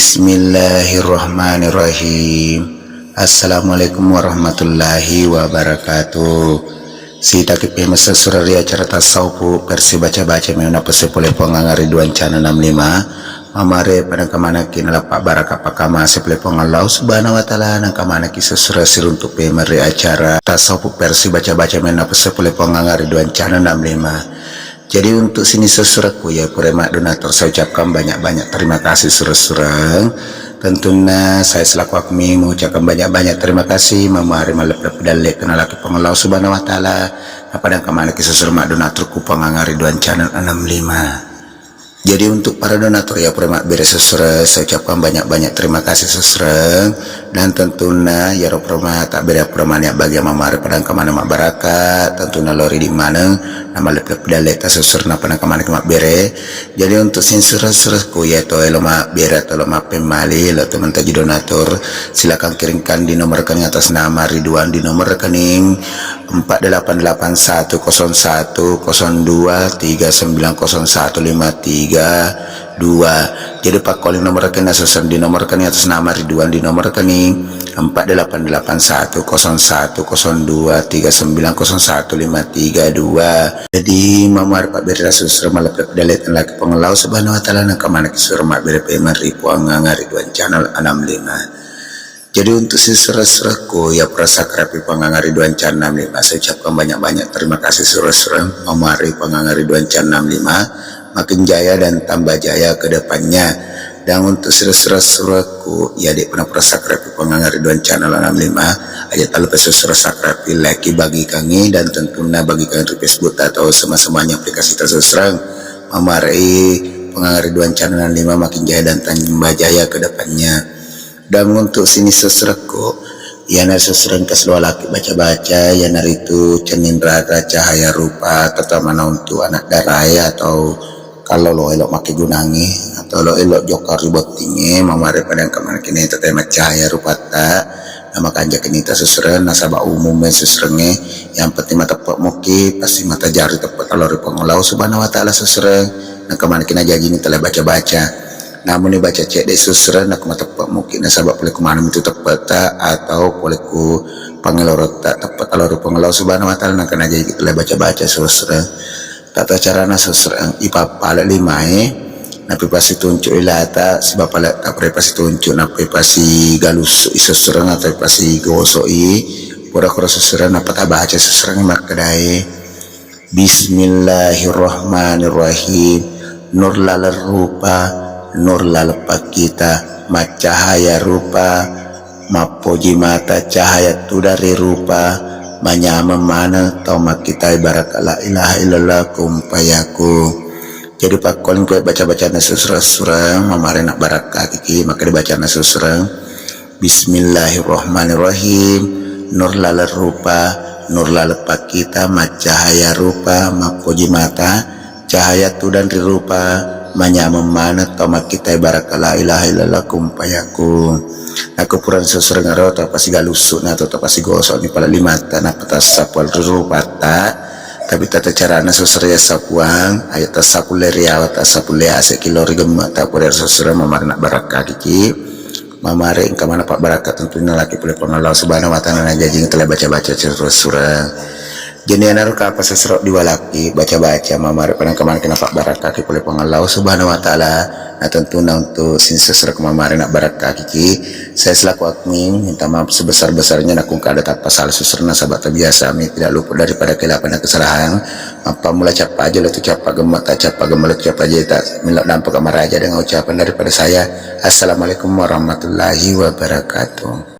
Bismillahirrahmanirrahim. Assalamualaikum warahmatullahi wabarakatuh. Si takip masa suraria acara tasawuf versi baca-baca meuna pesepole pengangar Ridwan Channel 65. Mamare pada kamana kinala Pak Baraka pakama sepele Allah Subhanahu wa taala nang kamana kisah surah siruntuk pemeri acara tasawuf versi baca-baca meuna pesepole pengangar Ridwan Channel 65. Jadi untuk sini sesuratku ya kuremak donatur saya ucapkan banyak-banyak terima kasih surah-surah. Tentunya saya selaku akmi mengucapkan banyak-banyak terima kasih memari malepep dalek kenalaki pengelau Subhanahu wa taala pada kemana kisah surah mak donatur kupang Ridwan Channel 65. Jadi untuk para donatur ya premak beres sesuai saya ucapkan banyak-banyak terima kasih sesuai. Dan tentunya ya roproma tak beda promanya bagi mamare padang kemana mak barakat tentunya lori di mana nama lepep daleta sesuai na padang kemana mak bere. Jadi untuk sinsurah-surahku ya to elo mak bere atau mak pemali lo teman taji donatur silakan kirimkan di nomor rekening atas nama Ridwan di nomor rekening 48810102390153 Jadi Pak calling nomor rekening sesuai di nomor rekening atas nama Ridwan di nomor rekening 48810103900153 Jadi mamar Pak Beri Rasul malapet daletan laki pengelau Subhanahu wa taala nang kamana kisur mak beri pemer ribu angang Ridwan Channel 65. Jadi untuk surah-surahku ya perasa kerapi pengangar Ridwan Channel 65 saya ucapkan banyak-banyak terima kasih surah-surah memari pengangar Ridwan Channel 65 makin jaya dan tambah jaya ke depannya. Dan untuk surah-surahku ya di pernah perasa kerapi pengangar Ridwan Channel 65 aja tak lupa surah sakrapi like bagi kangi dan tentunya bagi kangi di Facebook atau semua-semuanya aplikasi terserang memari pengangar Ridwan Channel 65 makin jaya dan tambah jaya ke depannya. Dan untuk sini sesuratku ya nari sesurat kas dua laki baca-baca ya nari itu cenindra cahaya rupa terutama untuk anak darah ya atau kalau lo elok maki gunangi atau lo elok jokar ribut tinggi mamare pada kemana kini tetema cahaya rupa tak nama kanja kini sesurat nasabah umumnya sesuratnya yang penting mata tepat muki pasti mata jari tepat kalau ripengolau Subhanahu wa taala sesurat nah kemana kini aja gini telah baca-baca. Namun ini baca cek di susra nak tepat mungkin sabab boleh kemana itu tepat atau boleh ku pangelorot tak tepat kalau pengelau Subhanahu wa taala nak kena jadi kita baca susra tata carana susra yang ipapala lima napi pasti tunjuk ilata sebab pala tak pasti tunjuk napi pasti galus isusra atau pasti gosoi pura-pura susra napa tak baca susra mak kedai Bismillahirrahmanirrahim nur lalar rupa nur lalepak kita macahaya rupa mapoji mata cahaya tu dari rupa manyama mana taumak kita ibarat la ilaha illallah kumpayaku. Jadi Pak Kolin kue baca-baca surah-surah mamare nak barakah kiki maka dibaca surah Bismillahirrahmanirrahim nur lalar rupa nur lalepak kita macahaya rupa mapoji mata cahaya tu dari rupa manyama mana tomat kita ibarat la ilaha illallah kumpayaku. Aku puran sesuai ngaro atau pasti galusuk atau pasti gosok ni pala limata na patas sapal rupata tapi tata carana sesuai sapuang ayat tasapule riaw tasapule ase kilori gemak tak puran sesuai mamar nak barakah kiki mamare ingka mana Pak Barakat tentunya laki boleh pengelau Subhanahu wa taala jadi telah baca-baca surah jenis naruh ke apa seserok dua laki baca-baca mamare pada kemana kena Pak Barakah boleh pengelau Subhanahu wa taala. Nah tentunya untuk sin seserok mamare nak barakah kiki saya selaku admin minta maaf sebesar-besarnya nak kung ada tak pasal suserna sahabat biasa kami tidak lupa daripada kelapan dan kesalahan apa mula capa aja letu capa gemak tak capa gemak letu capa aja tak milok dampak kamar aja dengan ucapan daripada saya. Assalamualaikum warahmatullahi wabarakatuh.